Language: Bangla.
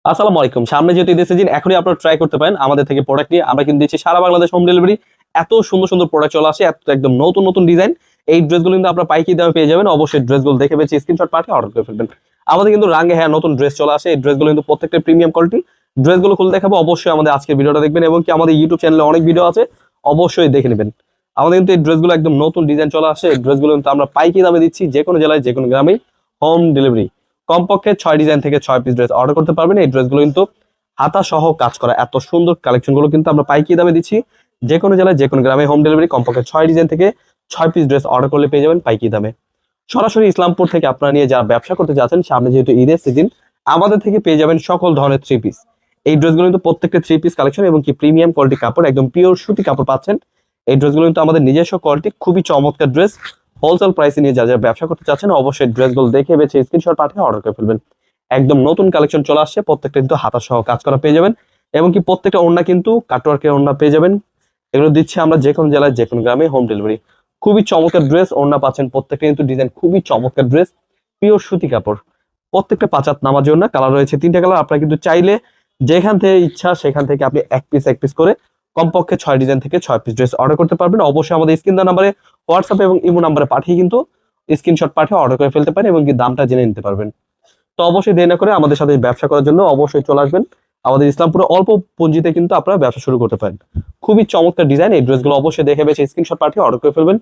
আসসালামু আলাইকুম। সামনে যেহেতু ঈদের সিজন, এখনই আপনারা ট্রাই করতে পারেন আমাদের থেকে প্রোডাক্ট নিয়ে। আমরা কিন্তু দিচ্ছি সারা বাংলাদেশ হোম ডেলিভারি। এত সুন্দর সুন্দর প্রোডাক্ট চলে আসে, এত একদম নতুন নতুন ডিজাইন। এই ড্রেসগুলো কিন্তু আপনারা পাইকারি দামে পেয়ে যাবেন। অবশ্যই ড্রেসগুলো দেখে বেছে স্ক্রিনশট পাঠিয়ে অর্ডার করে ফেলবেন। আমাদের কিন্তু রাঙে হ্যাঁ নতুন ড্রেস চলে আসে। এই ড্রেসগুলো কিন্তু প্রত্যেকটা প্রিমিয়াম কোয়ালিটি। ড্রেসগুলো খুলে দেখাবো, অবশ্যই আমাদের আজকের ভিডিওটা দেখবেন এবং কি আমাদের ইউটিউব চ্যানেলে অনেক ভিডিও আছে, অবশ্যই দেখে নেবেন। আমাদের কিন্তু এই ড্রেসগুলো একদম নতুন ডিজাইন চলে আসে। এই ড্রেসগুলো কিন্তু আমরা পাইকারি দামে দিচ্ছি, যে কোনো জেলায় যে কোনো গ্রামে হোম ডেলিভারি। কমপক্ষে 6 ডিজাইন থেকে 6 পিস ড্রেস অর্ডার করতে পারবেন। এই ড্রেসগুলো কিন্তু হাতা সহ কাজ করা এত সুন্দর কালেকশন গুলো কিন্তু আমরা পাইকারি দামে দিচ্ছি, যে কোনো জেলায় যে কোনো গ্রামে হোম ডেলিভারি। কমপক্ষে 6 ডিজাইন থেকে 6 পিস ড্রেস অর্ডার করলে পেয়ে যাবেন পাইকারি দামে। সরাসরি ইসলামপুর থেকে আপনারা নিয়ে যারা ব্যবসা করতে যাচ্ছেন, সামনে যেহেতু ঈদের সিজন, আমাদের থেকে পেয়ে যাবেন সকল ধরনের 3 পিস। এই ড্রেসগুলো কিন্তু প্রত্যেকটা 3 পিস কালেকশন এবং কি প্রিমিয়াম কোয়ালিটি কাপড়, একদম পিওর সুতি কাপড় পাচ্ছেন। এই ড্রেসগুলো কিন্তু আমাদের নিজস্ব কোয়ালিটি, খুবই চমৎকার ড্রেস। হোলসেল প্রাইসে নিয়ে যারা ব্যবসা করতে চাচ্ছেন, অবশ্যই ড্রেসগুলো দেখে বেছে স্ক্রিনশট পাঠিয়ে অর্ডার করে ফেলবেন। একদম নতুন কালেকশন চলে আসছে, প্রত্যেকটা কিন্তু হাতা সহ কাজ করা পেয়ে যাবেন এবং কি প্রত্যেকটা ওড়না কিন্তু কাটওয়ার্কের ওড়না পেয়ে যাবেন। এগুলো দিচ্ছি আমরা যে কোনো জেলায় যে কোনো গ্রামে হোম ডেলিভারি। খুবই চমৎকার ড্রেস, ওড়না পাচ্ছেন প্রত্যেকটা কিন্তু ডিজাইন খুবই চমৎকার ড্রেস, পিওর সুতি কাপড়। প্রত্যেকটা 5 হাত নামার জন্য কালার রয়েছে 3টা কালার। আপনারা কিন্তু চাইলে যেখান থেকে ইচ্ছা সেখান থেকে আপনি এক পিস করে কমপক্ষে 6 ডিজাইন থেকে 6 পিস ড্রেস অর্ডার করতে পারবেন। অবশ্যই আমাদের স্ক্রিন দেওয়া নাম্বারে হোয়াটসঅ্যাপ এবং ইমো নাম্বারে পাঠিয়ে কিন্তু স্ক্রিনশট পাঠিয়ে অর্ডার করে ফেলতে পারেন এবং কি দামটা জেনে নিতে পারবেন। তো অবশ্যই দেরি না করে আমাদের সাথে ব্যবসা করার জন্য অবশ্যই চলে আসবেন। আমাদের ইসলামপুরে অল্প পুঁজিতে কিন্তু আপনারা ব্যবসা শুরু করতে পারেন। খুবই চমৎকার ডিজাইন। এই ড্রেসগুলো অবশ্যই দেখে বেছে স্ক্রিনশট পাঠিয়ে অর্ডার করে ফেলবেন।